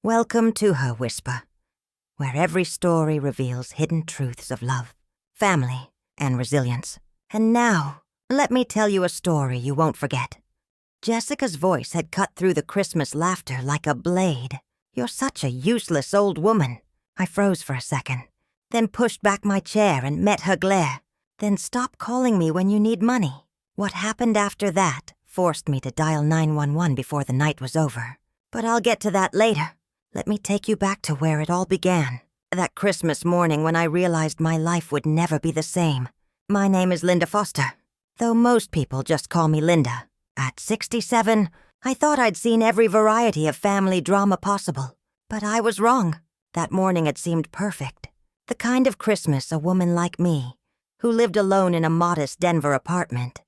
Welcome to her whisper, where every story reveals hidden truths of love, family, and resilience. And now, let me tell you a story you won't forget. Jessica's voice had cut through the Christmas laughter like a blade. "You're such a useless old woman." I froze for a second, then pushed back my chair and met her glare. "Then stop calling me when you need money." What happened after that forced me to dial 911 before the night was over. But I'll get to that later. Let me take you back to where it all began. That Christmas morning when I realized my life would never be the same. My name is Linda Foster, though most people just call me Linda. At 67, I thought I'd seen every variety of family drama possible. But I was wrong. That morning it seemed perfect. The kind of Christmas a woman like me, who lived alone in a modest Denver apartment,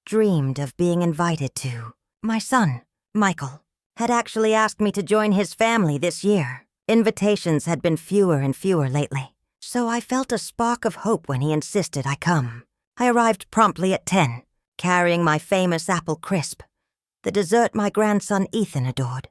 dreamed of being invited to. My son, Michael, had actually asked me to join his family this year. Invitations had been fewer and fewer lately, so I felt a spark of hope when he insisted I come. I arrived promptly at 10, carrying my famous apple crisp, the dessert my grandson Ethan adored,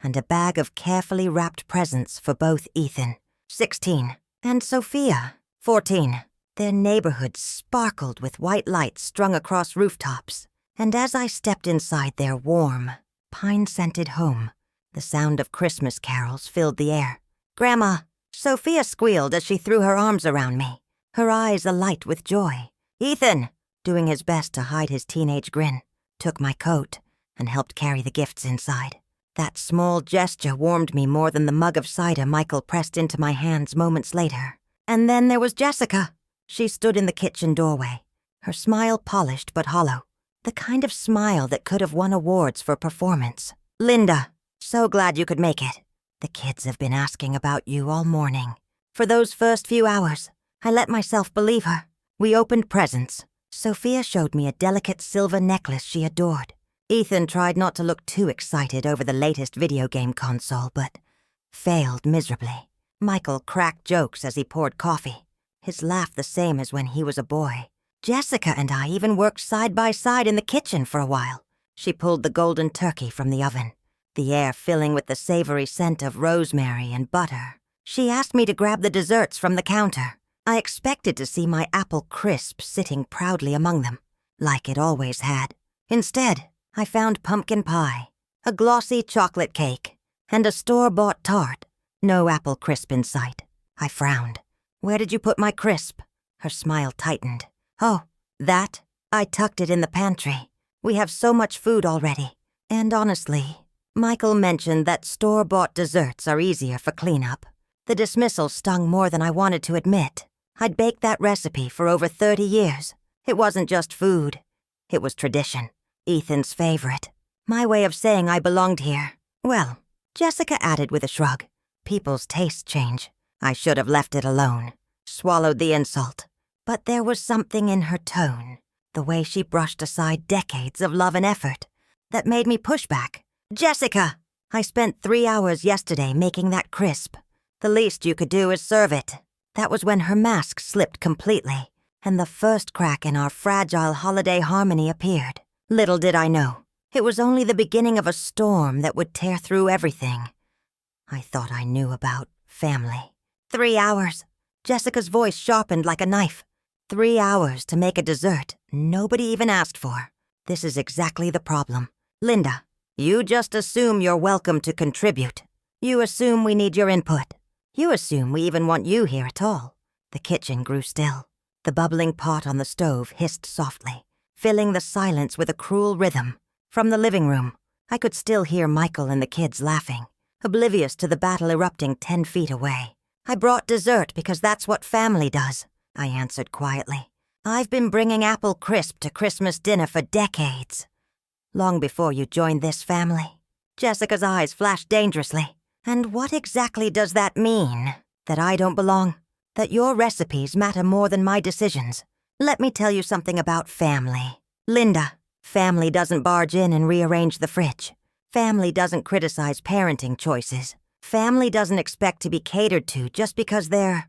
and a bag of carefully wrapped presents for both Ethan, 16, and Sophia, 14. Their neighborhood sparkled with white lights strung across rooftops, and as I stepped inside their warm, pine-scented home, the sound of Christmas carols filled the air. "Grandma," Sophia squealed as she threw her arms around me, her eyes alight with joy. Ethan, doing his best to hide his teenage grin, took my coat and helped carry the gifts inside. That small gesture warmed me more than the mug of cider Michael pressed into my hands moments later. And then there was Jessica. She stood in the kitchen doorway, her smile polished but hollow, the kind of smile that could have won awards for performance. "Linda, so glad you could make it. The kids have been asking about you all morning." For those first few hours, I let myself believe her. We opened presents. Sophia showed me a delicate silver necklace she adored. Ethan tried not to look too excited over the latest video game console, but failed miserably. Michael cracked jokes as he poured coffee, his laugh the same as when he was a boy. Jessica and I even worked side by side in the kitchen for a while. She pulled the golden turkey from the oven, the air filling with the savory scent of rosemary and butter. She asked me to grab the desserts from the counter. I expected to see my apple crisp sitting proudly among them, like it always had. Instead, I found pumpkin pie, a glossy chocolate cake, and a store-bought tart. No apple crisp in sight. I frowned. "Where did you put my crisp?" Her smile tightened. "Oh, that? I tucked it in the pantry. We have so much food already. And honestly, Michael mentioned that store-bought desserts are easier for cleanup." The dismissal stung more than I wanted to admit. I'd baked that recipe for over 30 years. It wasn't just food. It was tradition. Ethan's favorite. My way of saying I belonged here. "Well," Jessica added with a shrug, "people's tastes change. I should have left it alone." Swallowed the insult. But there was something in her tone, the way she brushed aside decades of love and effort, that made me push back. "Jessica, I spent 3 hours yesterday making that crisp. The least you could do is serve it." That was when her mask slipped completely, and the first crack in our fragile holiday harmony appeared. Little did I know, it was only the beginning of a storm that would tear through everything I thought I knew about family. 3 hours. Jessica's voice sharpened like a knife. 3 hours to make a dessert nobody even asked for. This is exactly the problem. Linda, you just assume you're welcome to contribute. You assume we need your input. You assume we even want you here at all. The kitchen grew still. The bubbling pot on the stove hissed softly, filling the silence with a cruel rhythm. From the living room, I could still hear Michael and the kids laughing, oblivious to the battle erupting 10 feet away. "I brought dessert because that's what family does," I answered quietly. "I've been bringing apple crisp to Christmas dinner for decades. Long before you joined this family." Jessica's eyes flashed dangerously. "And what exactly does that mean? That I don't belong? That your recipes matter more than my decisions? Let me tell you something about family. Linda, family doesn't barge in and rearrange the fridge. Family doesn't criticize parenting choices. Family doesn't expect to be catered to just because they're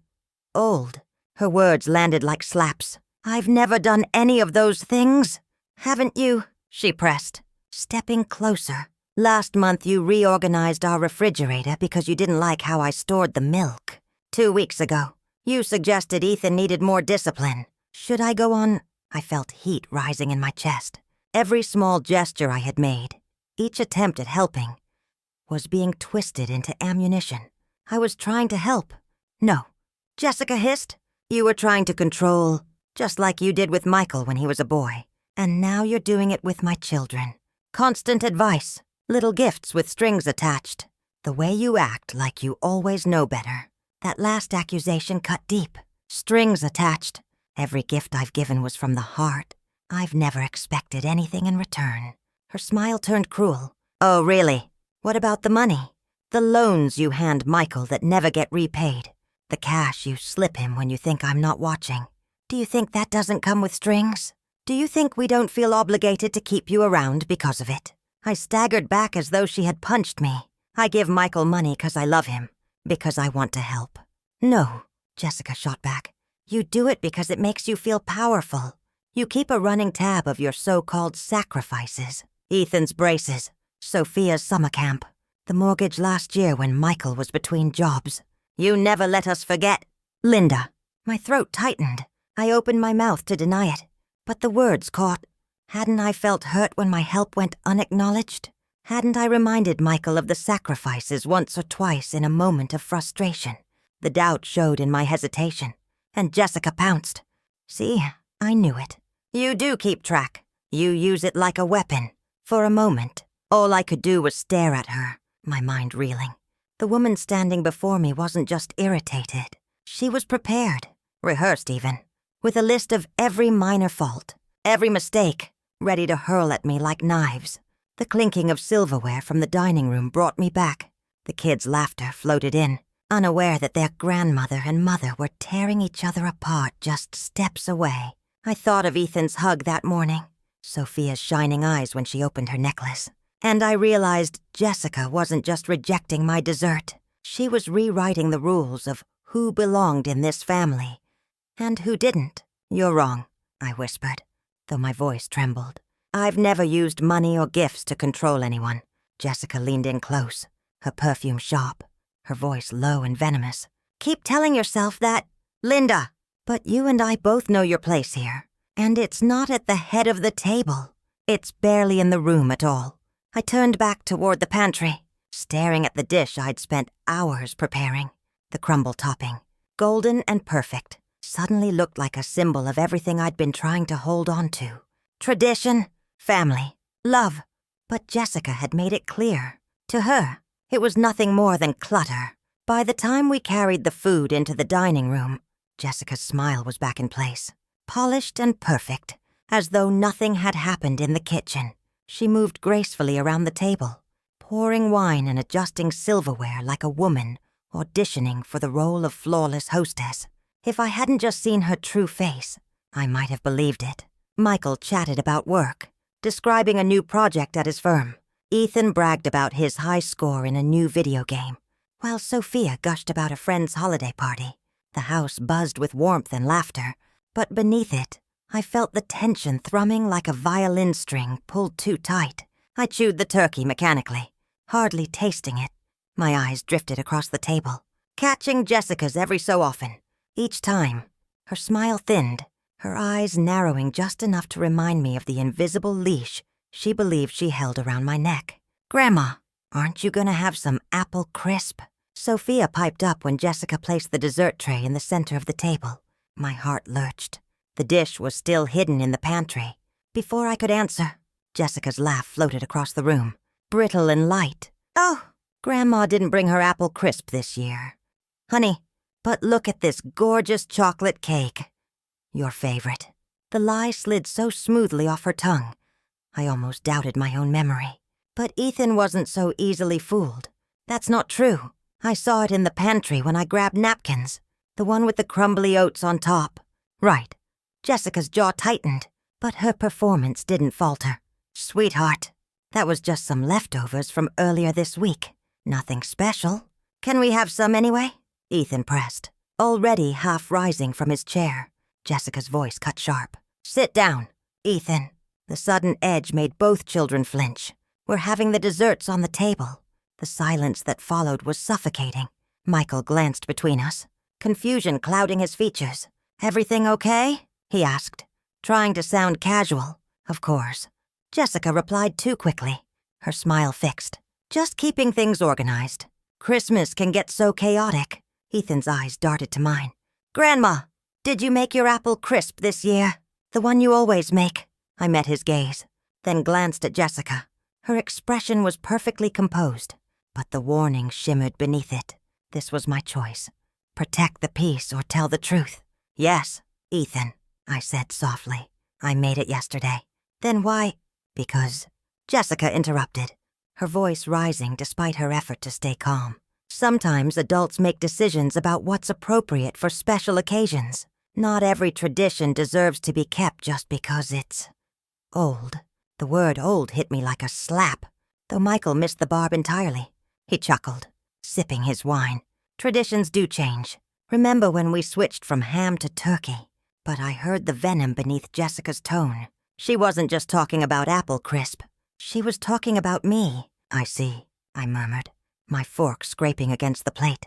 old." Her words landed like slaps. "I've never done any of those things." "Haven't you?" she pressed, stepping closer, Last month you reorganized our refrigerator because you didn't like how I stored the milk. 2 weeks ago, you suggested Ethan needed more discipline. Should I go on? I felt heat rising in my chest. Every small gesture I had made, each attempt at helping, was being twisted into ammunition. I was trying to help. No. Jessica hissed. You were trying to control, just like you did with Michael when he was a boy. And now you're doing it with my children. Constant advice, little gifts with strings attached. The way you act like you always know better. That last accusation cut deep. Strings attached. Every gift I've given was from the heart. I've never expected anything in return. Her smile turned cruel. Oh, really? What about the money? The loans you hand Michael that never get repaid. The cash you slip him when you think I'm not watching. Do you think that doesn't come with strings? Do you think we don't feel obligated to keep you around because of it? I staggered back as though she had punched me. I give Michael money because I love him, because I want to help. No, Jessica shot back. You do it because it makes you feel powerful. You keep a running tab of your so-called sacrifices. Ethan's braces, Sophia's summer camp, the mortgage last year when Michael was between jobs. You never let us forget. Linda. My throat tightened. I opened my mouth to deny it, but the words caught. Hadn't I felt hurt when my help went unacknowledged? Hadn't I reminded Michael of the sacrifices once or twice in a moment of frustration? The doubt showed in my hesitation, and Jessica pounced. See, I knew it. You do keep track. You use it like a weapon. For a moment, all I could do was stare at her, my mind reeling. The woman standing before me wasn't just irritated. She was prepared, rehearsed even, with a list of every minor fault, every mistake, ready to hurl at me like knives. The clinking of silverware from the dining room brought me back. The kids' laughter floated in, unaware that their grandmother and mother were tearing each other apart just steps away. I thought of Ethan's hug that morning, Sophia's shining eyes when she opened her necklace. And I realized Jessica wasn't just rejecting my dessert. She was rewriting the rules of who belonged in this family and who didn't. You're wrong, I whispered, though my voice trembled. I've never used money or gifts to control anyone. Jessica leaned in close, her perfume sharp, her voice low and venomous. Keep telling yourself that, Linda. But you and I both know your place here. And it's not at the head of the table. It's barely in the room at all. I turned back toward the pantry, staring at the dish I'd spent hours preparing. The crumble topping, golden and perfect, suddenly looked like a symbol of everything I'd been trying to hold on to. Tradition, family, love. But Jessica had made it clear. To her, it was nothing more than clutter. By the time we carried the food into the dining room, Jessica's smile was back in place, polished and perfect, as though nothing had happened in the kitchen. She moved gracefully around the table, pouring wine and adjusting silverware like a woman auditioning for the role of flawless hostess. If I hadn't just seen her true face, I might have believed it. Michael chatted about work, describing a new project at his firm. Ethan bragged about his high score in a new video game, while Sophia gushed about a friend's holiday party. The house buzzed with warmth and laughter, but beneath it, I felt the tension thrumming like a violin string pulled too tight. I chewed the turkey mechanically, hardly tasting it. My eyes drifted across the table, catching Jessica's every so often. Each time, her smile thinned, her eyes narrowing just enough to remind me of the invisible leash she believed she held around my neck. Grandma, aren't you gonna have some apple crisp? Sophia piped up when Jessica placed the dessert tray in the center of the table. My heart lurched. The dish was still hidden in the pantry. Before I could answer, Jessica's laugh floated across the room, brittle and light. Oh, Grandma didn't bring her apple crisp this year. Honey, but look at this gorgeous chocolate cake. Your favorite. The lie slid so smoothly off her tongue, I almost doubted my own memory. But Ethan wasn't so easily fooled. That's not true. I saw it in the pantry when I grabbed napkins, the one with the crumbly oats on top. Right. Jessica's jaw tightened, but her performance didn't falter. Sweetheart, that was just some leftovers from earlier this week. Nothing special. Can we have some anyway? Ethan pressed, already half rising from his chair. Jessica's voice cut sharp. Sit down, Ethan. The sudden edge made both children flinch. We're having the desserts on the table. The silence that followed was suffocating. Michael glanced between us, confusion clouding his features. "Everything okay?" he asked, trying to sound casual. Of course. Jessica replied too quickly, her smile fixed. "Just keeping things organized. Christmas can get so chaotic." Ethan's eyes darted to mine. "Grandma, did you make your apple crisp this year? The one you always make." I met his gaze, then glanced at Jessica. Her expression was perfectly composed, but the warning shimmered beneath it. This was my choice. Protect the peace or tell the truth. "Yes, Ethan," I said softly. "I made it yesterday." "Then why?" "Because," Jessica interrupted, her voice rising despite her effort to stay calm. "Sometimes adults make decisions about what's appropriate for special occasions. Not every tradition deserves to be kept just because it's old." The word old hit me like a slap, though Michael missed the barb entirely. He chuckled, sipping his wine. "Traditions do change. Remember when we switched from ham to turkey?" But I heard the venom beneath Jessica's tone. She wasn't just talking about apple crisp. She was talking about me. "I see," I murmured, my fork scraping against the plate.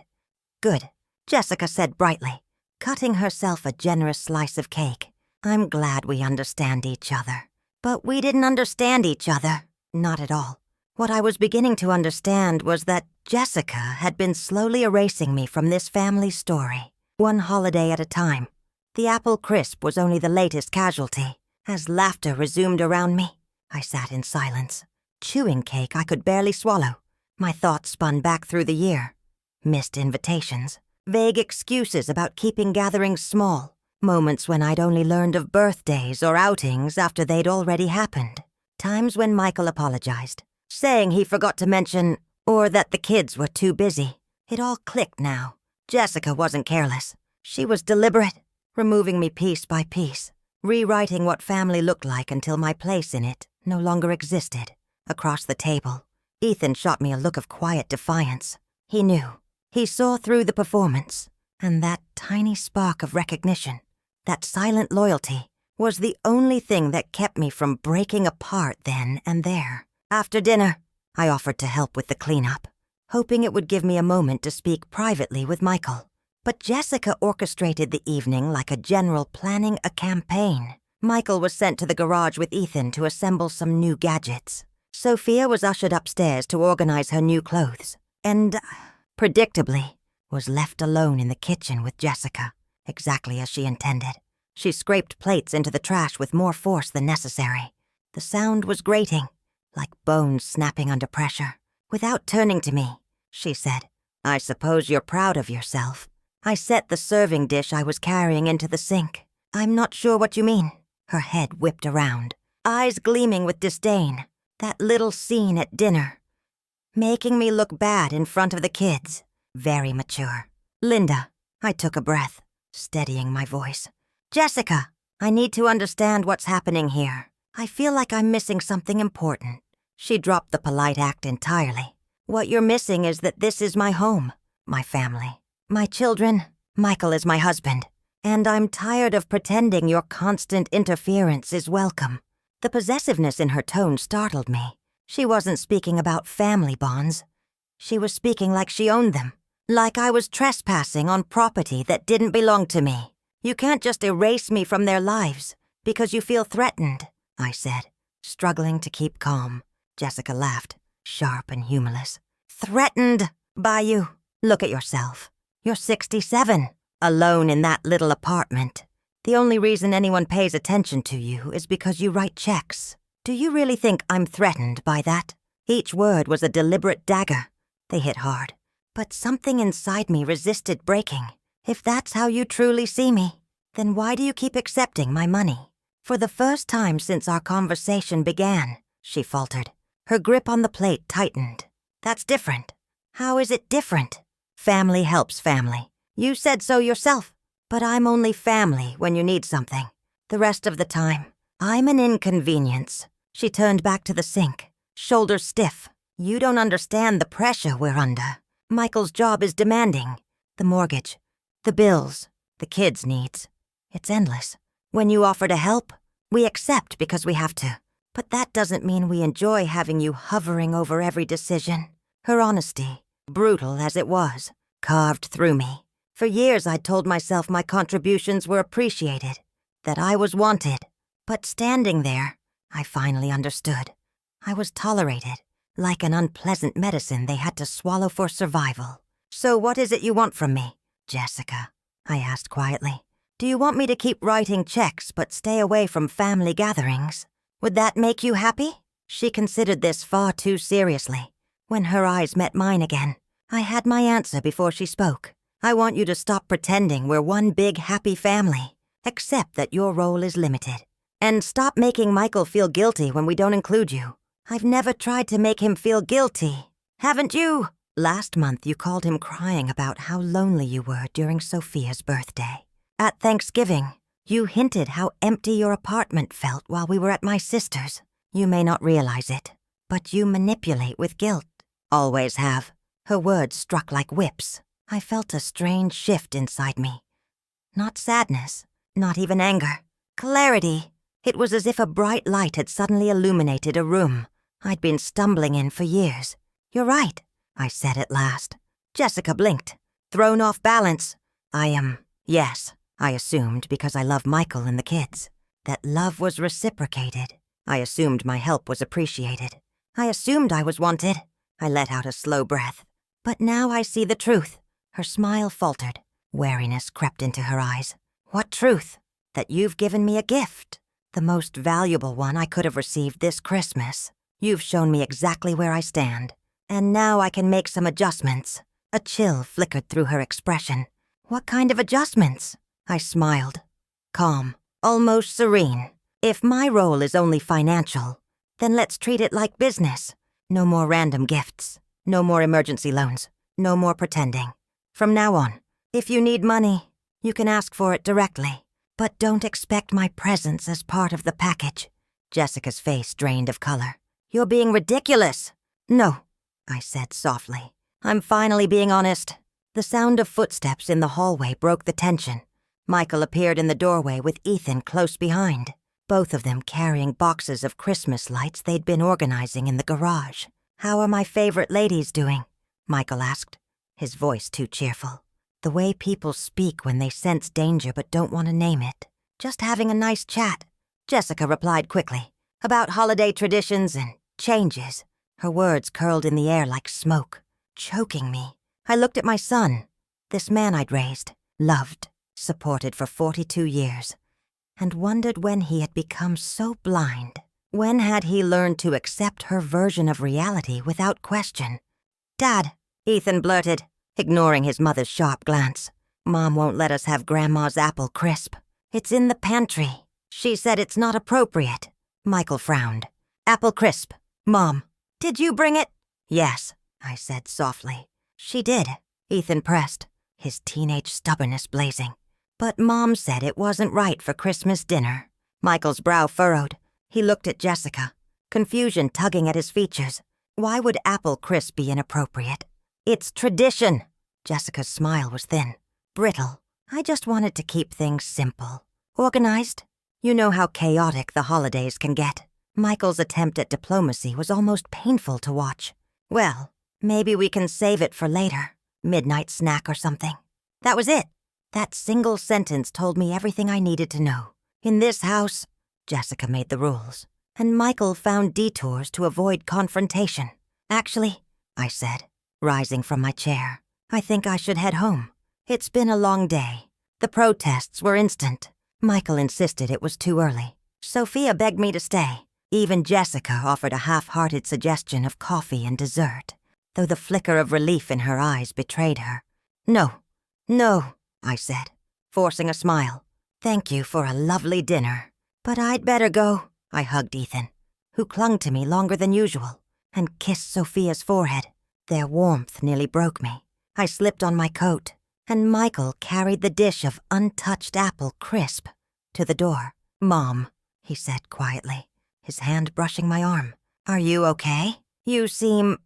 "Good," Jessica said brightly, cutting herself a generous slice of cake. "I'm glad we understand each other." But we didn't understand each other. Not at all. What I was beginning to understand was that Jessica had been slowly erasing me from this family story, one holiday at a time. The apple crisp was only the latest casualty. As laughter resumed around me, I sat in silence, chewing cake I could barely swallow. My thoughts spun back through the year. Missed invitations, vague excuses about keeping gatherings small, moments when I'd only learned of birthdays or outings after they'd already happened. Times when Michael apologized, saying he forgot to mention, or that the kids were too busy. It all clicked now. Jessica wasn't careless. She was deliberate, removing me piece by piece, rewriting what family looked like until my place in it no longer existed. Across the table, Ethan shot me a look of quiet defiance. He knew. He saw through the performance, and that tiny spark of recognition, that silent loyalty, was the only thing that kept me from breaking apart then and there. After dinner, I offered to help with the cleanup, hoping it would give me a moment to speak privately with Michael. But Jessica orchestrated the evening like a general planning a campaign. Michael was sent to the garage with Ethan to assemble some new gadgets. Sophia was ushered upstairs to organize her new clothes, and, predictably, was left alone in the kitchen with Jessica, exactly as she intended. She scraped plates into the trash with more force than necessary. The sound was grating, like bones snapping under pressure. Without turning to me, she said, "I suppose you're proud of yourself." I set the serving dish I was carrying into the sink. "I'm not sure what you mean." Her head whipped around, eyes gleaming with disdain. That little scene at dinner, making me look bad in front of the kids. Very mature. "Linda," I took a breath, steadying my voice. "Jessica, I need to understand what's happening here. I feel like I'm missing something important." She dropped the polite act entirely. "What you're missing is that this is my home, my family, my children. Michael is my husband, and I'm tired of pretending your constant interference is welcome." The possessiveness in her tone startled me. She wasn't speaking about family bonds. She was speaking like she owned them, like I was trespassing on property that didn't belong to me. "You can't just erase me from their lives because you feel threatened," I said, struggling to keep calm. Jessica laughed, sharp and humorless. "Threatened by you? Look at yourself. You're 67, alone in that little apartment. The only reason anyone pays attention to you is because you write checks. Do you really think I'm threatened by that?" Each word was a deliberate dagger. They hit hard, but something inside me resisted breaking. "If that's how you truly see me, then why do you keep accepting my money?" "For the first time since our conversation began," she faltered. Her grip on the plate tightened. "That's different." "How is it different?" "Family helps family. You said so yourself. But I'm only family when you need something. The rest of the time, I'm an inconvenience." She turned back to the sink, shoulders stiff. "You don't understand the pressure we're under. Michael's job is demanding. The mortgage, the bills, the kids' needs. It's endless. When you offer to help, we accept because we have to. But that doesn't mean we enjoy having you hovering over every decision. Her honesty, brutal as it was, carved through me. For years I'd told myself my contributions were appreciated, that I was wanted. But standing there, I finally understood. I was tolerated, like an unpleasant medicine they had to swallow for survival. "So what is it you want from me, Jessica?" I asked quietly. "Do you want me to keep writing checks but stay away from family gatherings? Would that make you happy?" She considered this far too seriously. When her eyes met mine again, I had my answer before she spoke. "I want you to stop pretending we're one big happy family. Accept that your role is limited. And stop making Michael feel guilty when we don't include you. I've never tried to make him feel guilty. Haven't you?" Last month you called him crying about how lonely you were during Sophia's birthday. At Thanksgiving, you hinted how empty your apartment felt while we were at my sister's. You may not realize it, but you manipulate with guilt. Always have. Her words struck like whips. I felt a strange shift inside me. Not sadness, not even anger. Clarity. It was as if a bright light had suddenly illuminated a room I'd been stumbling in for years. "You're right," I said at last. Jessica blinked, thrown off balance. Yes, I assumed because I love Michael and the kids. That love was reciprocated. I assumed my help was appreciated. I assumed I was wanted. I let out a slow breath. But now I see the truth. Her smile faltered. Wariness crept into her eyes. "What truth?" "That you've given me a gift. The most valuable one I could have received this Christmas. You've shown me exactly where I stand. And now I can make some adjustments." A chill flickered through her expression. "What kind of adjustments?" I smiled. Calm, almost serene. "If my role is only financial, then let's treat it like business. No more random gifts. No more emergency loans. No more pretending. From now on, if you need money, you can ask for it directly. But don't expect my presence as part of the package." Jessica's face drained of color. "You're being ridiculous." "No," I said softly. "I'm finally being honest." The sound of footsteps in the hallway broke the tension. Michael appeared in the doorway with Ethan close behind, both of them carrying boxes of Christmas lights they'd been organizing in the garage. "How are my favorite ladies doing?" Michael asked, his voice too cheerful. The way people speak when they sense danger but don't want to name it. "Just having a nice chat," Jessica replied quickly. "About holiday traditions and changes." Her words curled in the air like smoke, choking me. I looked at my son, this man I'd raised, loved, supported for 42 years, and wondered when he had become so blind. When had he learned to accept her version of reality without question? "Dad," Ethan blurted, ignoring his mother's sharp glance. "Mom won't let us have Grandma's apple crisp. It's in the pantry. She said it's not appropriate." Michael frowned. "Apple crisp. Mom, did you bring it?" "Yes," I said softly. "She did," Ethan pressed, his teenage stubbornness blazing. "But Mom said it wasn't right for Christmas dinner." Michael's brow furrowed. He looked at Jessica, confusion tugging at his features. Why would apple crisp be inappropriate? "It's tradition." Jessica's smile was thin, brittle. "I just wanted to keep things simple. Organized. You know how chaotic the holidays can get." Michael's attempt at diplomacy was almost painful to watch. "Well, maybe we can save it for later. Midnight snack or something." That was it. That single sentence told me everything I needed to know. In this house, Jessica made the rules, and Michael found detours to avoid confrontation. "Actually," I said, rising from my chair, "I think I should head home. It's been a long day. The protests were instant. Michael insisted it was too early. Sophia begged me to stay. Even Jessica offered a half-hearted suggestion of coffee and dessert, though the flicker of relief in her eyes betrayed her. No, I said, forcing a smile. "Thank you for a lovely dinner. But I'd better go." I hugged Ethan, who clung to me longer than usual, and kissed Sophia's forehead. Their warmth nearly broke me. I slipped on my coat, and Michael carried the dish of untouched apple crisp to the door. "Mom," he said quietly, his hand brushing my arm. "Are you okay? You seem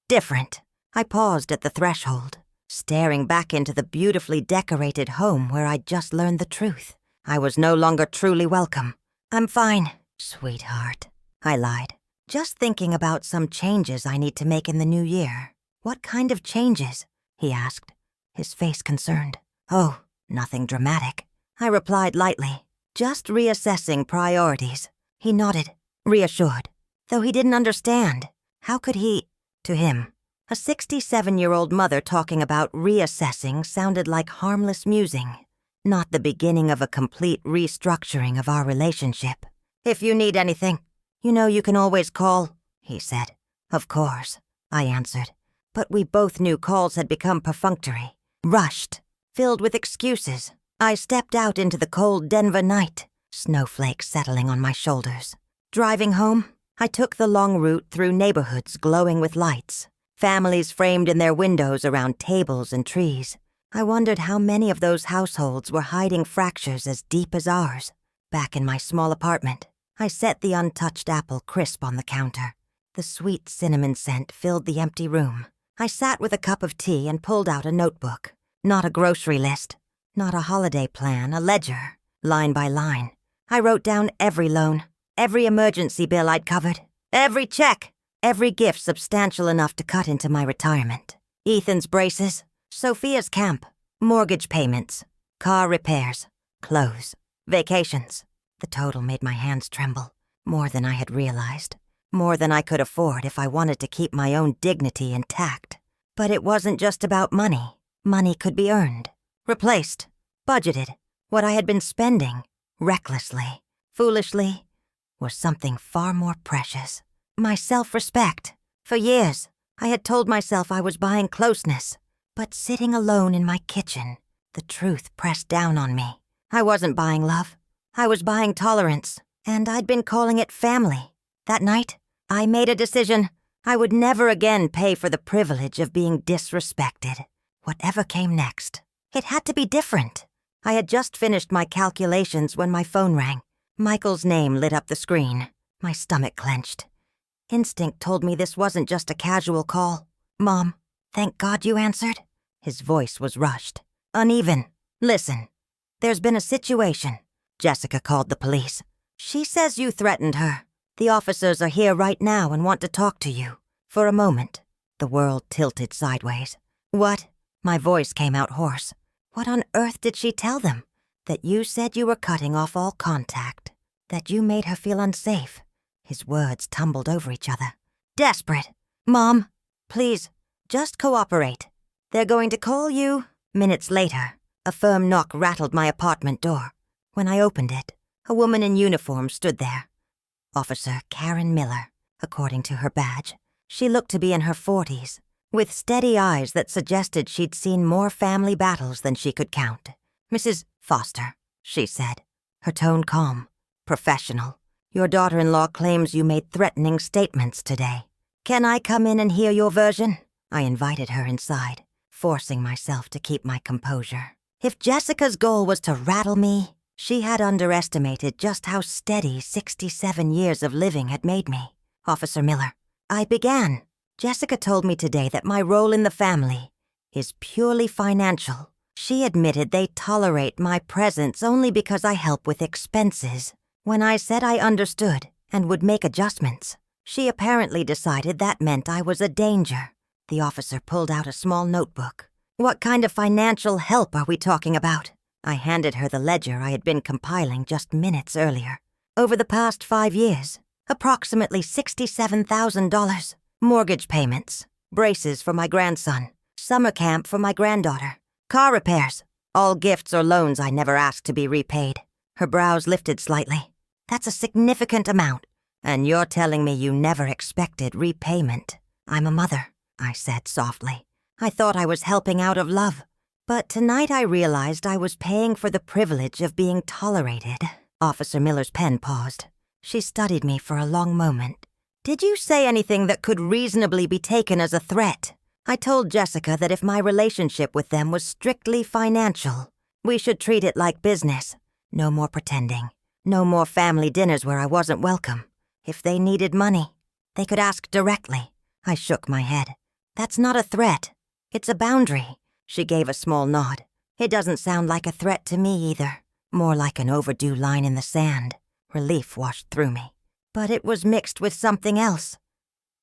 different." I paused at the threshold, staring back into the beautifully decorated home where I'd just learned the truth. I was no longer truly welcome. "I'm fine, sweetheart." I lied. Just thinking about some changes I need to make in the new year. What kind of changes? He asked, his face concerned. Oh, nothing dramatic. I replied lightly, just reassessing priorities. He nodded, reassured, though he didn't understand. How could he? To him, a 67-year-old mother talking about reassessing sounded like harmless musing, not the beginning of a complete restructuring of our relationship. If you need anything, you know you can always call, he said. Of course, I answered, but we both knew calls had become perfunctory, rushed, filled with excuses. I stepped out into the cold Denver night, snowflakes settling on my shoulders. Driving home, I took the long route through neighborhoods glowing with lights, families framed in their windows around tables and trees. I wondered how many of those households were hiding fractures as deep as ours. Back in my small apartment, I set the untouched apple crisp on the counter. The sweet cinnamon scent filled the empty room. I sat with a cup of tea and pulled out a notebook. Not a grocery list, not a holiday plan, a ledger, line by line. I wrote down every loan, every emergency bill I'd covered, every check, every gift substantial enough to cut into my retirement. Ethan's braces, Sophia's camp, mortgage payments, car repairs, clothes, vacations. The total made my hands tremble, more than I had realized, more than I could afford if I wanted to keep my own dignity intact. But it wasn't just about money. Money could be earned, replaced, budgeted. What I had been spending, recklessly, foolishly, was something far more precious. My self-respect. For years, I had told myself I was buying closeness, but sitting alone in my kitchen, the truth pressed down on me. I wasn't buying love. I was buying tolerance, and I'd been calling it family. That night, I made a decision. I would never again pay for the privilege of being disrespected. Whatever came next, it had to be different. I had just finished my calculations when my phone rang. Michael's name lit up the screen. My stomach clenched. Instinct told me this wasn't just a casual call. Mom, thank God you answered. His voice was rushed, uneven. Listen, there's been a situation. Jessica called the police. She says you threatened her. The officers are here right now and want to talk to you. For a moment, the world tilted sideways. What? My voice came out hoarse. What on earth did she tell them? That you said you were cutting off all contact. That you made her feel unsafe. His words tumbled over each other. Desperate. Mom, please, just cooperate. They're going to call you. Minutes later, a firm knock rattled my apartment door. When I opened it, a woman in uniform stood there. Officer Karen Miller, according to her badge. She looked to be in her 40s, with steady eyes that suggested she'd seen more family battles than she could count. Mrs. Foster, she said, her tone calm, professional. Your daughter-in-law claims you made threatening statements today. Can I come in and hear your version? I invited her inside, forcing myself to keep my composure. If Jessica's goal was to rattle me, she had underestimated just how steady 67 years of living had made me. Officer Miller, I began. Jessica told me today that my role in the family is purely financial. She admitted they tolerate my presence only because I help with expenses. When I said I understood and would make adjustments, she apparently decided that meant I was a danger. The officer pulled out a small notebook. What kind of financial help are we talking about? I handed her the ledger I had been compiling just minutes earlier. Over the past 5 years, approximately $67,000. Mortgage payments, braces for my grandson, summer camp for my granddaughter, car repairs, all gifts or loans I never asked to be repaid. Her brows lifted slightly. That's a significant amount, and you're telling me you never expected repayment. I'm a mother, I said softly. I thought I was helping out of love. But tonight I realized I was paying for the privilege of being tolerated. Officer Miller's pen paused. She studied me for a long moment. Did you say anything that could reasonably be taken as a threat? I told Jessica that if my relationship with them was strictly financial, we should treat it like business. No more pretending. No more family dinners where I wasn't welcome. If they needed money, they could ask directly. I shook my head. That's not a threat. It's a boundary. She gave a small nod. It doesn't sound like a threat to me either. More like an overdue line in the sand. Relief washed through me. but it was mixed with something else.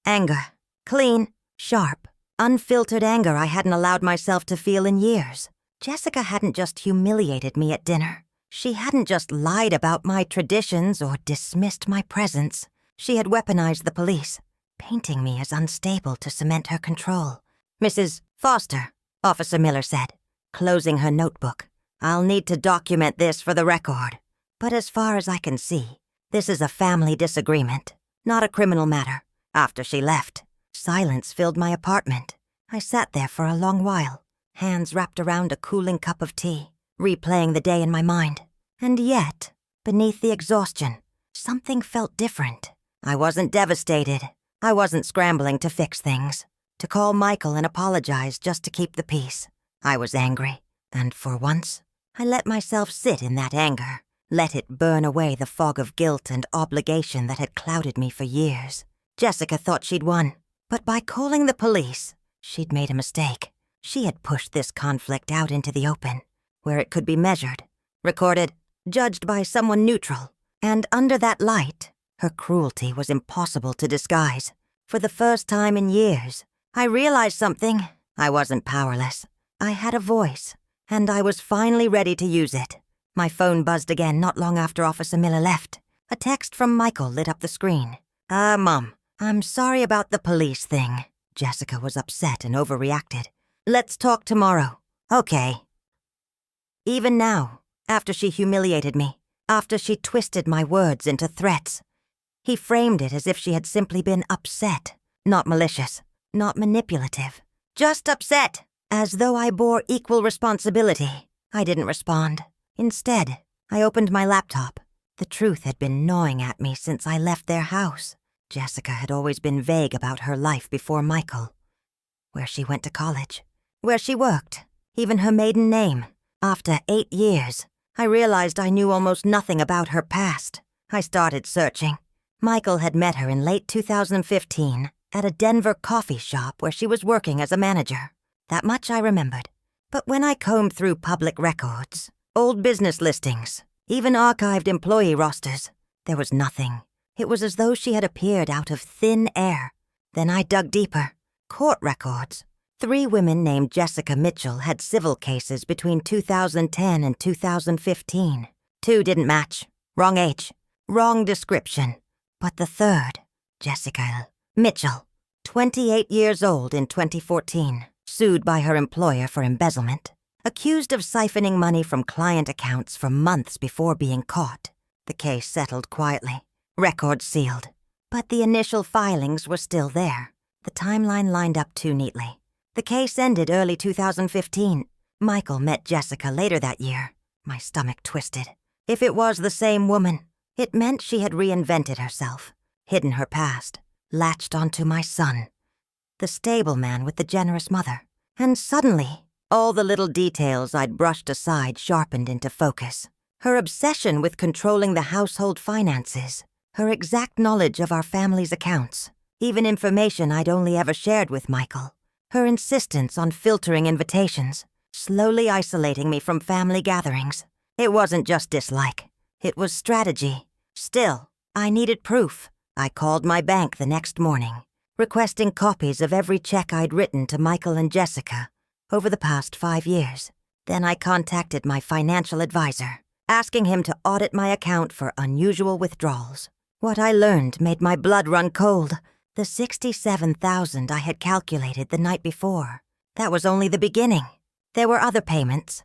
Anger. Clean, sharp, unfiltered anger I hadn't allowed myself to feel in years. Jessica hadn't just humiliated me at dinner. She hadn't just lied about my traditions or dismissed my presence. She had weaponized the police, painting me as unstable to cement her control. "Mrs. Foster," Officer Miller said, closing her notebook. "I'll need to document this for the record. But as far as I can see, this is a family disagreement, not a criminal matter." After she left, silence filled my apartment. I sat there for a long while, hands wrapped around a cooling cup of tea, replaying the day in my mind. And yet, beneath the exhaustion, something felt different. I wasn't devastated. I wasn't scrambling to fix things, to call Michael and apologize just to keep the peace. I was angry, and for once, I let myself sit in that anger, let it burn away the fog of guilt and obligation that had clouded me for years. Jessica thought she'd won, but by calling the police, she'd made a mistake. She had pushed this conflict out into the open, where it could be measured, recorded, judged by someone neutral. And under that light, her cruelty was impossible to disguise. For the first time in years, I realized something. I wasn't powerless. I had a voice, and I was finally ready to use it. My phone buzzed again not long after Officer Miller left. A text from Michael lit up the screen. Mom, I'm sorry about the police thing." Jessica was upset and overreacted. "Let's talk tomorrow." "Okay." Even now, after she humiliated me, after she twisted my words into threats, he framed it as if she had simply been upset, not malicious, not manipulative, just upset, as though I bore equal responsibility. I didn't respond. Instead, I opened my laptop. The truth had been gnawing at me since I left their house. Jessica had always been vague about her life before Michael. Where she went to college, where she worked, even her maiden name. After 8 years, I realized I knew almost nothing about her past. I started searching. Michael had met her in late 2015 at a Denver coffee shop where she was working as a manager. That much I remembered. But when I combed through public records, old business listings, even archived employee rosters, there was nothing. It was as though she had appeared out of thin air. Then I dug deeper. Court records. 3 women named Jessica Mitchell had civil cases between 2010 and 2015. 2 didn't match. Wrong age. Wrong description. But the third, Jessica Mitchell, 28 years old in 2014, sued by her employer for embezzlement, accused of siphoning money from client accounts for months before being caught. The case settled quietly. Records sealed. But the initial filings were still there. The timeline lined up too neatly. The case ended early 2015. Michael met Jessica later that year. My stomach twisted. If it was the same woman, it meant she had reinvented herself, hidden her past, latched onto my son, the stable man with the generous mother. And suddenly, all the little details I'd brushed aside sharpened into focus. Her obsession with controlling the household finances, her exact knowledge of our family's accounts, even information I'd only ever shared with Michael, her insistence on filtering invitations, slowly isolating me from family gatherings. It wasn't just dislike. It was strategy. Still, I needed proof. I called my bank the next morning, requesting copies of every check I'd written to Michael and Jessica over the past 5 years. Then I contacted my financial advisor, asking him to audit my account for unusual withdrawals. What I learned made my blood run cold. The $67,000 I had calculated the night before. That was only the beginning. There were other payments.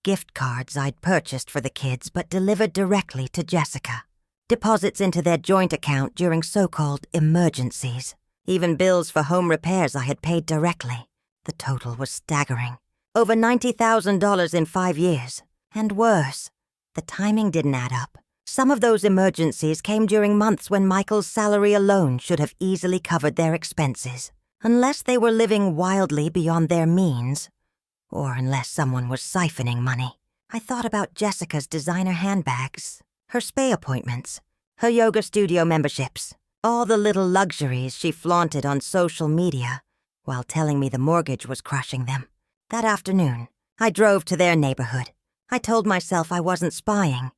Gift cards I'd purchased for the kids but delivered directly to Jessica. Deposits into their joint account during so-called emergencies. Even bills for home repairs I had paid directly. The total was staggering. Over $90,000 in 5 years. And worse, the timing didn't add up. Some of those emergencies came during months when Michael's salary alone should have easily covered their expenses. Unless they were living wildly beyond their means, or unless someone was siphoning money. I thought about Jessica's designer handbags, her spa appointments, her yoga studio memberships, all the little luxuries she flaunted on social media while telling me the mortgage was crushing them. That afternoon, I drove to their neighborhood. I told myself I wasn't spying,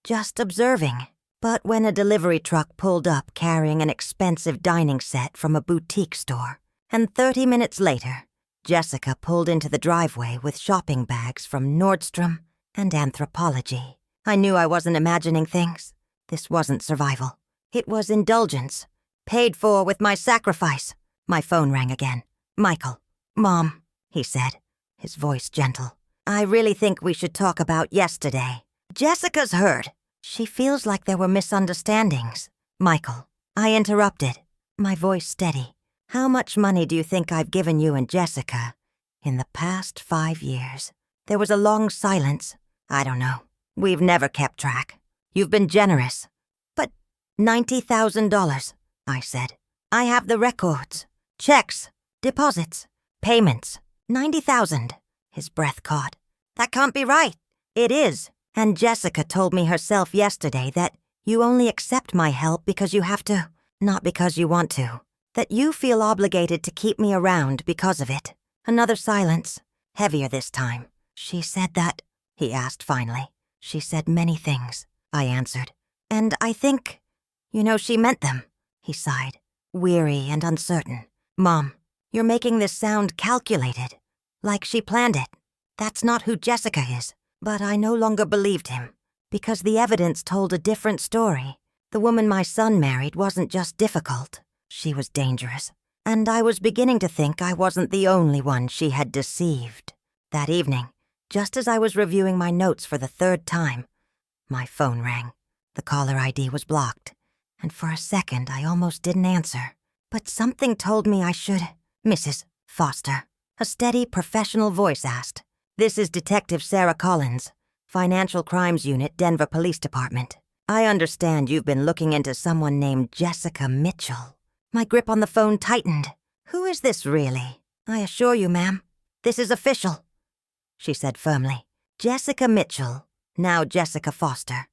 just observing. But when a delivery truck pulled up carrying an expensive dining set from a boutique store, and 30 minutes later, Jessica pulled into the driveway with shopping bags from Nordstrom and Anthropologie, I knew I wasn't imagining things. This wasn't survival. It was indulgence, paid for with my sacrifice. My phone rang again. "Michael." "Mom," he said, his voice gentle. "I really think we should talk about yesterday. Jessica's hurt. She feels like there were misunderstandings." "Michael," I interrupted, my voice steady. "How much money do you think I've given you and Jessica in the past 5 years?" There was a long silence. "I don't know. We've never kept track. You've been generous." "But $90,000, I said. "I have the records. Checks, deposits, payments. 90,000. His breath caught. "That can't be right." "It is. And Jessica told me herself yesterday that you only accept my help because you have to, not because you want to. That you feel obligated to keep me around because of it." Another silence, heavier this time. "She said that?" he asked finally. "She said many things," I answered. "And I think, she meant them." He sighed, weary and uncertain. "Mom, you're making this sound calculated, like she planned it. That's not who Jessica is." But I no longer believed him, because the evidence told a different story. The woman my son married wasn't just difficult, she was dangerous. And I was beginning to think I wasn't the only one she had deceived. That evening, just as I was reviewing my notes for the 3rd time, my phone rang. The caller ID was blocked, and for a second I almost didn't answer. But something told me I should. "Mrs. Foster," a steady, professional voice asked. "This is Detective Sarah Collins, Financial Crimes Unit, Denver Police Department. I understand you've been looking into someone named Jessica Mitchell." My grip on the phone tightened. "Who is this really?" "I assure you, ma'am, this is official," she said firmly. "Jessica Mitchell, now Jessica Foster,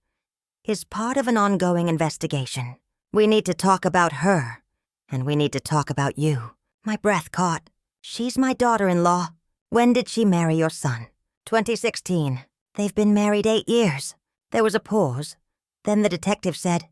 is part of an ongoing investigation. We need to talk about her, and we need to talk about you." My breath caught. "She's my daughter-in-law. When did she marry your son?" 2016. "They've been married 8 years. There was a pause. Then the detective said,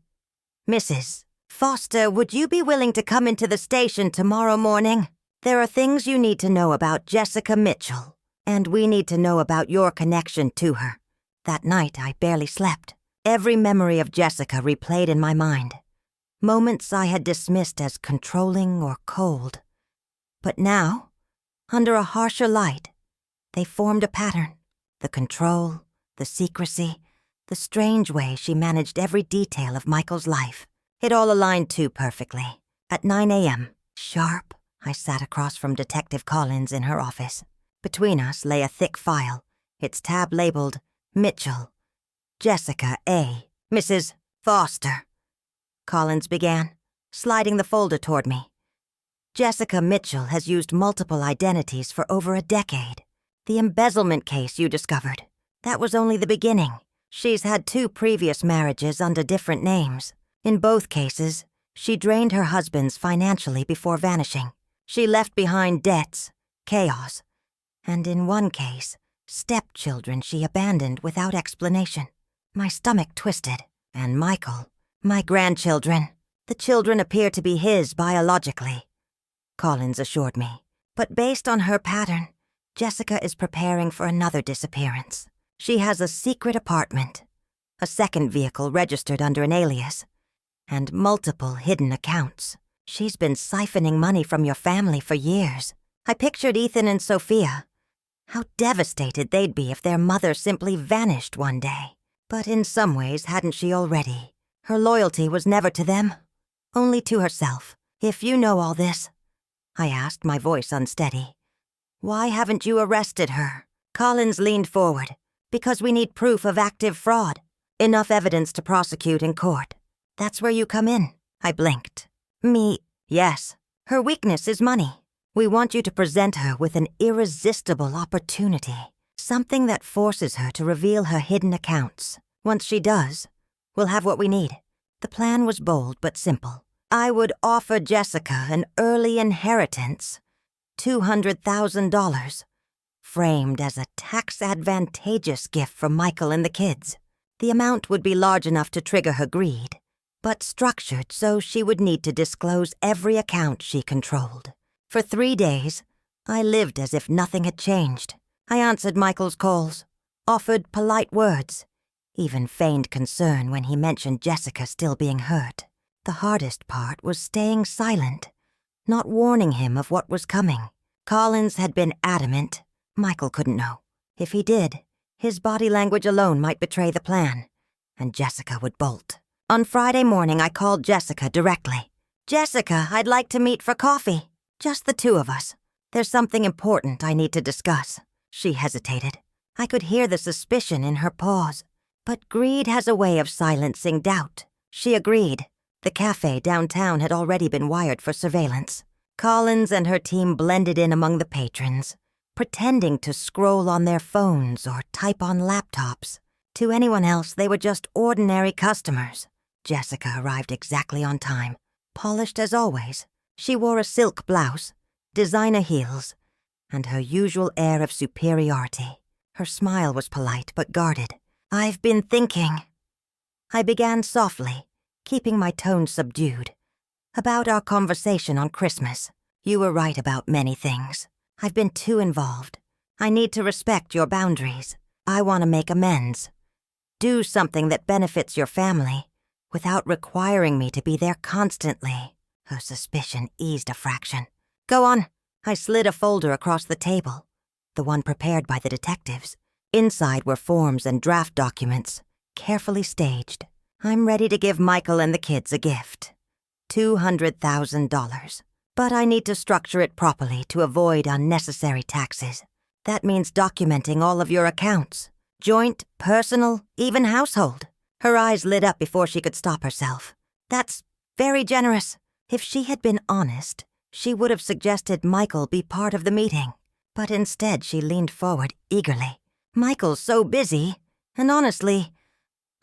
"Mrs. Foster, would you be willing to come into the station tomorrow morning? There are things you need to know about Jessica Mitchell, and we need to know about your connection to her." That night, I barely slept. Every memory of Jessica replayed in my mind. Moments I had dismissed as controlling or cold. But now, under a harsher light, they formed a pattern. The control, the secrecy, the strange way she managed every detail of Michael's life. It all aligned too perfectly. At 9 a.m., sharp, I sat across from Detective Collins in her office. Between us lay a thick file, its tab labeled Mitchell, Jessica A. "Mrs. Foster," Collins began, sliding the folder toward me. "Jessica Mitchell has used multiple identities for over a decade. The embezzlement case you discovered, that was only the beginning. She's had 2 previous marriages under different names. In both cases, she drained her husbands financially before vanishing. She left behind debts, chaos, and in one case, stepchildren she abandoned without explanation." My stomach twisted. "And Michael, my grandchildren. The children appear to be his biologically," Collins assured me. "But based on her pattern, Jessica is preparing for another disappearance. She has a secret apartment, a second vehicle registered under an alias, and multiple hidden accounts. She's been siphoning money from your family for years. I pictured Ethan and Sophia. How devastated they'd be if their mother simply vanished one day. But in some ways, hadn't she already? Her loyalty was never to them, only to herself. If you know all this," I asked, my voice unsteady, "why haven't you arrested her?" Collins leaned forward. "Because we need proof of active fraud. Enough evidence to prosecute in court. That's where you come in." I blinked. "Me?" "Yes. Her weakness is money. We want you to present her with an irresistible opportunity. Something that forces her to reveal her hidden accounts. Once she does, we'll have what we need." The plan was bold but simple. I would offer Jessica an early inheritance, $200,000, framed as a tax-advantageous gift from Michael and the kids. The amount would be large enough to trigger her greed, but structured so she would need to disclose every account she controlled. For 3 days, I lived as if nothing had changed. I answered Michael's calls, offered polite words, even feigned concern when he mentioned Jessica still being hurt. The hardest part was staying silent, not warning him of what was coming. Collins had been adamant. Michael couldn't know. If he did, his body language alone might betray the plan, and Jessica would bolt. On Friday morning, I called Jessica directly. "Jessica, I'd like to meet for coffee. Just the two of us. There's something important I need to discuss." She hesitated. I could hear the suspicion in her pause. But greed has a way of silencing doubt. She agreed. The cafe downtown had already been wired for surveillance. Collins and her team blended in among the patrons, pretending to scroll on their phones or type on laptops. To anyone else, they were just ordinary customers. Jessica arrived exactly on time, polished as always. She wore a silk blouse, designer heels, and her usual air of superiority. Her smile was polite but guarded. "I've been thinking," I began softly, keeping my tone subdued, "about our conversation on Christmas. You were right about many things. I've been too involved. I need to respect your boundaries. I want to make amends. Do something that benefits your family, without requiring me to be there constantly." Her suspicion eased a fraction. "Go on." I slid a folder across the table, the one prepared by the detectives. Inside were forms and draft documents, carefully staged. I'm ready to give Michael and the kids a gift. $200,000. But I need to structure it properly to avoid unnecessary taxes. That means documenting all of your accounts. Joint, personal, even household. Her eyes lit up before she could stop herself. "That's very generous." If she had been honest, she would have suggested Michael be part of the meeting. But instead she leaned forward eagerly. "Michael's so busy, and honestly,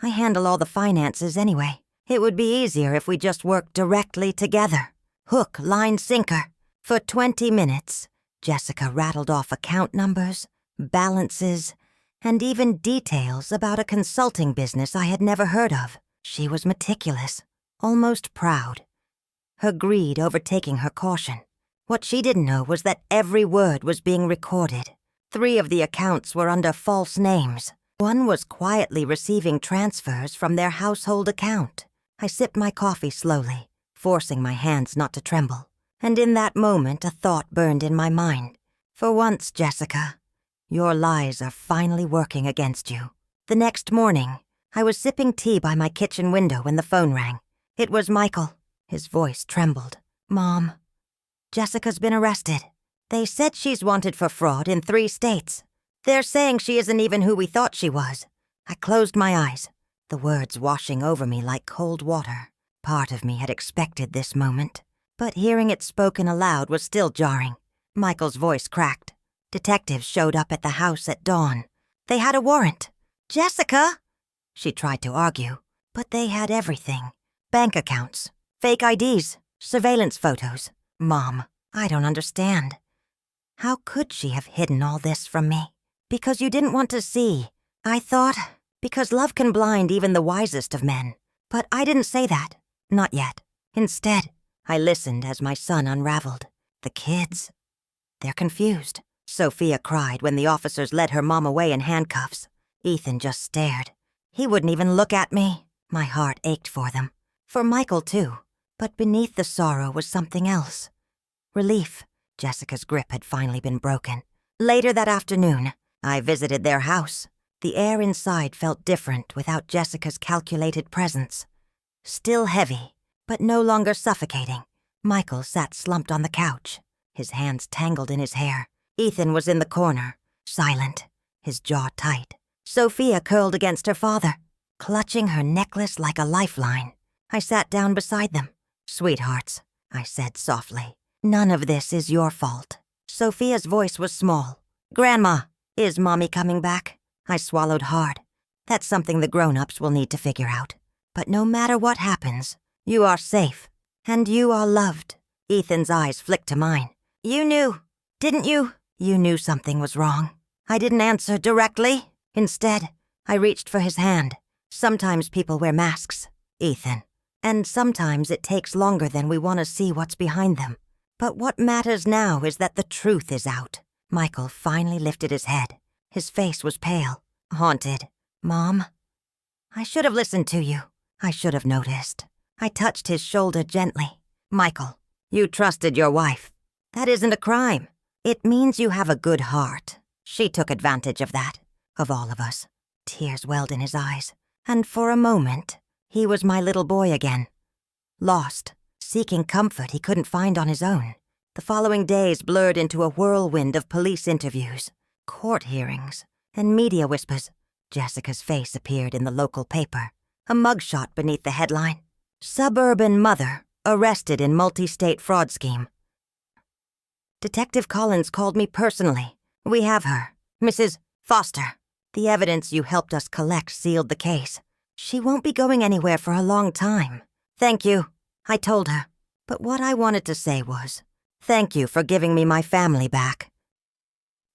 I handle all the finances anyway. It would be easier if we just worked directly together. Hook, line, sinker." For 20 minutes, Jessica rattled off account numbers, balances, and even details about a consulting business I had never heard of. She was meticulous, almost proud, her greed overtaking her caution. What she didn't know was that every word was being recorded. 3 of the accounts were under false names. One was quietly receiving transfers from their household account. I sipped my coffee slowly, forcing my hands not to tremble. And in that moment, a thought burned in my mind. "For once, Jessica, your lies are finally working against you." The next morning, I was sipping tea by my kitchen window when the phone rang. It was Michael. His voice trembled. "Mom, Jessica's been arrested. They said she's wanted for fraud in 3 states. They're saying she isn't even who we thought she was." I closed my eyes, the words washing over me like cold water. Part of me had expected this moment, but hearing it spoken aloud was still jarring. Michael's voice cracked. Detectives showed up at the house at dawn. They had a warrant. "Jessica!" She tried to argue, but they had everything. Bank accounts, fake IDs, surveillance photos. "Mom, I don't understand. How could she have hidden all this from me?" "Because you didn't want to see. I thought, because love can blind even the wisest of men. But I didn't say that. Not yet. Instead, I listened as my son unraveled. The kids, they're confused." Sophia cried when the officers led her mom away in handcuffs. Ethan just stared. He wouldn't even look at me. My heart ached for them. For Michael, too. But beneath the sorrow was something else. Relief. Jessica's grip had finally been broken. Later that afternoon, I visited their house. The air inside felt different without Jessica's calculated presence. Still heavy, but no longer suffocating. Michael sat slumped on the couch, his hands tangled in his hair. Ethan was in the corner, silent, his jaw tight. Sophia curled against her father, clutching her necklace like a lifeline. I sat down beside them. "Sweethearts," I said softly, "none of this is your fault." Sophia's voice was small. "Grandma, is Mommy coming back?" I swallowed hard. That's something the grown-ups will need to figure out. But no matter what happens, you are safe, and you are loved. Ethan's eyes flicked to mine. "You knew, didn't you?" "You knew something was wrong." I didn't answer directly. Instead, I reached for his hand, Sometimes people wear masks, Ethan. And sometimes it takes longer than we want to see what's behind them. But what matters now is that the truth is out. Michael finally lifted his head. His face was pale, haunted. Mom? I should have listened to you. I should have noticed. I touched his shoulder gently. Michael, you trusted your wife. That isn't a crime. It means you have a good heart. She took advantage of that, of all of us. Tears welled in his eyes, and for a moment, he was my little boy again. Lost, seeking comfort he couldn't find on his own. The following days blurred into a whirlwind of police interviews, court hearings, and media whispers. Jessica's face appeared in the local paper, a mugshot beneath the headline, "Suburban Mother Arrested in Multi-State Fraud Scheme." Detective Collins called me personally. We have her, Mrs. Foster. The evidence you helped us collect sealed the case. She won't be going anywhere for a long time. Thank you, I told her. But what I wanted to say was, thank you for giving me my family back.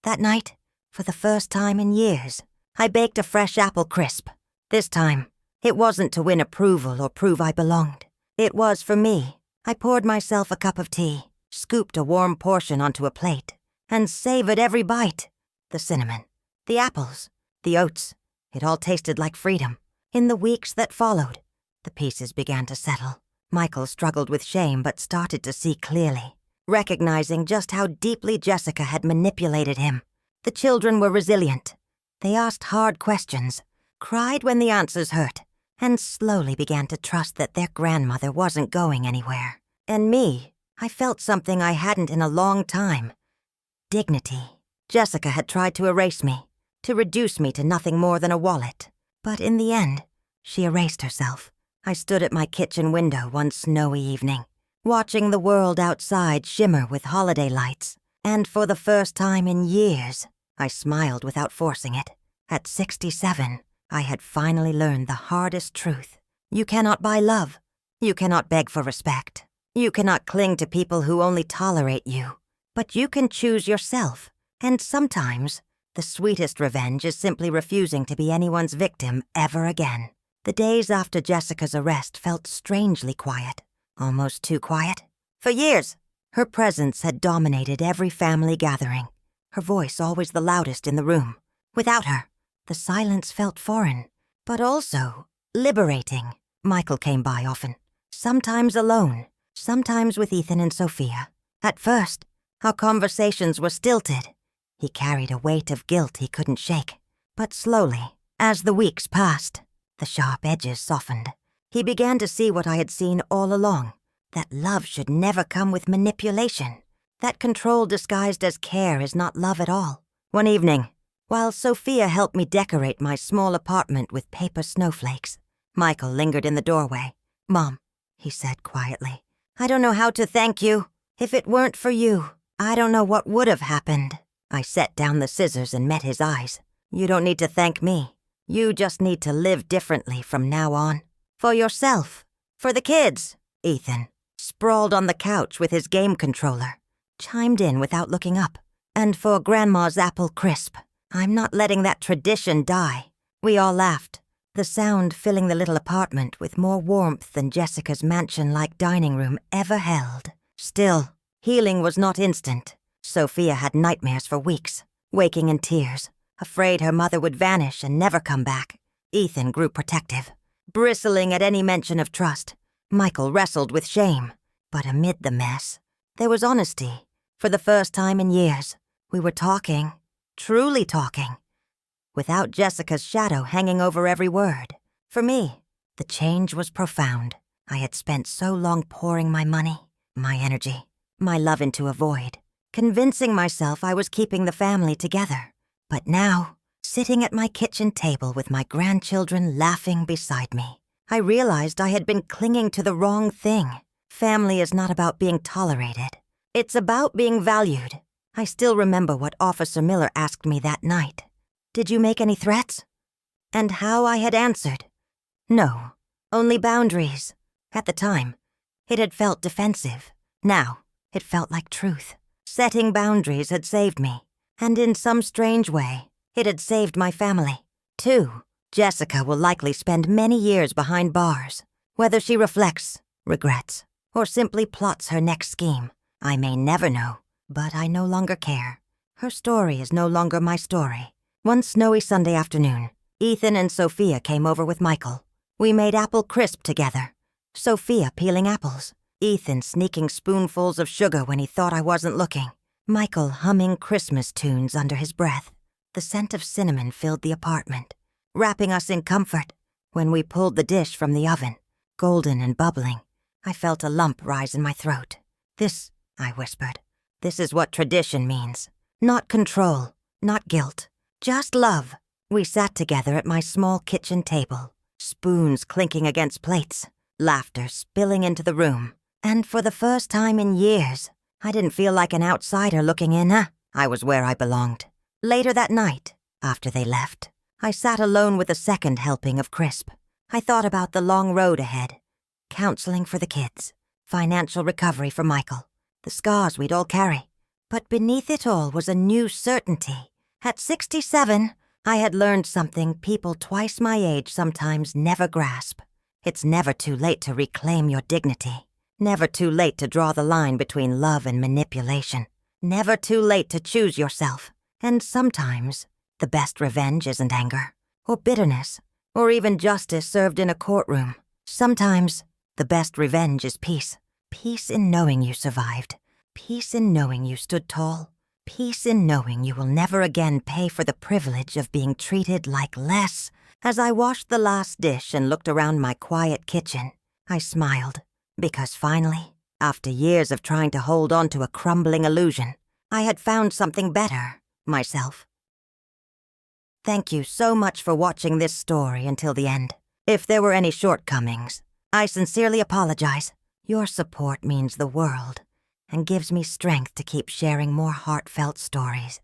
That night, for the first time in years, I baked a fresh apple crisp. This time, it wasn't to win approval or prove I belonged. It was for me. I poured myself a cup of tea, scooped a warm portion onto a plate, and savored every bite. The cinnamon, the apples, the oats. It all tasted like freedom. In the weeks that followed, the pieces began to settle. Michael struggled with shame but started to see clearly, recognizing just how deeply Jessica had manipulated him. The children were resilient. They asked hard questions, cried when the answers hurt, and slowly began to trust that their grandmother wasn't going anywhere. And me, I felt something I hadn't in a long time. Dignity. Jessica had tried to erase me, to reduce me to nothing more than a wallet. But in the end, she erased herself. I stood at my kitchen window one snowy evening, watching the world outside shimmer with holiday lights. And for the first time in years, I smiled without forcing it. At 67, I had finally learned the hardest truth. You cannot buy love. You cannot beg for respect. You cannot cling to people who only tolerate you. But you can choose yourself. And sometimes, the sweetest revenge is simply refusing to be anyone's victim ever again. The days after Jessica's arrest felt strangely quiet. Almost too quiet. For years, her presence had dominated every family gathering. Her voice always the loudest in the room. Without her, the silence felt foreign, but also liberating. Michael came by often, sometimes alone, sometimes with Ethan and Sophia. At first, our conversations were stilted. He carried a weight of guilt he couldn't shake. But slowly, as the weeks passed, the sharp edges softened. He began to see what I had seen all along, that love should never come with manipulation, that control disguised as care is not love at all. One evening, while Sophia helped me decorate my small apartment with paper snowflakes, Michael lingered in the doorway. "Mom," he said quietly, "I don't know how to thank you. If it weren't for you, I don't know what would have happened." I set down the scissors and met his eyes. "You don't need to thank me. You just need to live differently from now on. For yourself. For the kids." Ethan, sprawled on the couch with his game controller, chimed in without looking up. "And for Grandma's apple crisp. I'm not letting that tradition die." We all laughed, the sound filling the little apartment with more warmth than Jessica's mansion-like dining room ever held. Still, healing was not instant. Sophia had nightmares for weeks, waking in tears, afraid her mother would vanish and never come back. Ethan grew protective, bristling at any mention of trust. Michael wrestled with shame. But amid the mess, there was honesty. For the first time in years, we were talking, truly talking, without Jessica's shadow hanging over every word. For me, the change was profound. I had spent so long pouring my money, my energy, my love into a void, convincing myself I was keeping the family together. But now, sitting at my kitchen table with my grandchildren laughing beside me, I realized I had been clinging to the wrong thing. Family is not about being tolerated. It's about being valued. I still remember what Officer Miller asked me that night. "Did you make any threats?" And how I had answered. No, only boundaries. At the time, it had felt defensive. Now, it felt like truth. Setting boundaries had saved me, and in some strange way, it had saved my family, too. Jessica will likely spend many years behind bars. Whether she reflects, regrets, or simply plots her next scheme, I may never know, but I no longer care. Her story is no longer my story. One snowy Sunday afternoon, Ethan and Sophia came over with Michael. We made apple crisp together. Sophia peeling apples, Ethan sneaking spoonfuls of sugar when he thought I wasn't looking, Michael humming Christmas tunes under his breath. The scent of cinnamon filled the apartment, wrapping us in comfort. When we pulled the dish from the oven, golden and bubbling, I felt a lump rise in my throat. "This," I whispered, "this is what tradition means. Not control, not guilt, just love." We sat together at my small kitchen table, spoons clinking against plates, laughter spilling into the room. And for the first time in years, I didn't feel like an outsider looking in. I was where I belonged. Later that night, after they left, I sat alone with a second helping of crisp. I thought about the long road ahead. Counseling for the kids, financial recovery for Michael, the scars we'd all carry. But beneath it all was a new certainty. At 67, I had learned something people twice my age sometimes never grasp. It's never too late to reclaim your dignity. Never too late to draw the line between love and manipulation. Never too late to choose yourself. And sometimes, the best revenge isn't anger, or bitterness, or even justice served in a courtroom. Sometimes, the best revenge is peace. Peace in knowing you survived. Peace in knowing you stood tall. Peace in knowing you will never again pay for the privilege of being treated like less. As I washed the last dish and looked around my quiet kitchen, I smiled. Because finally, after years of trying to hold on to a crumbling illusion, I had found something better, myself. Thank you so much for watching this story until the end. If there were any shortcomings, I sincerely apologize. Your support means the world and gives me strength to keep sharing more heartfelt stories.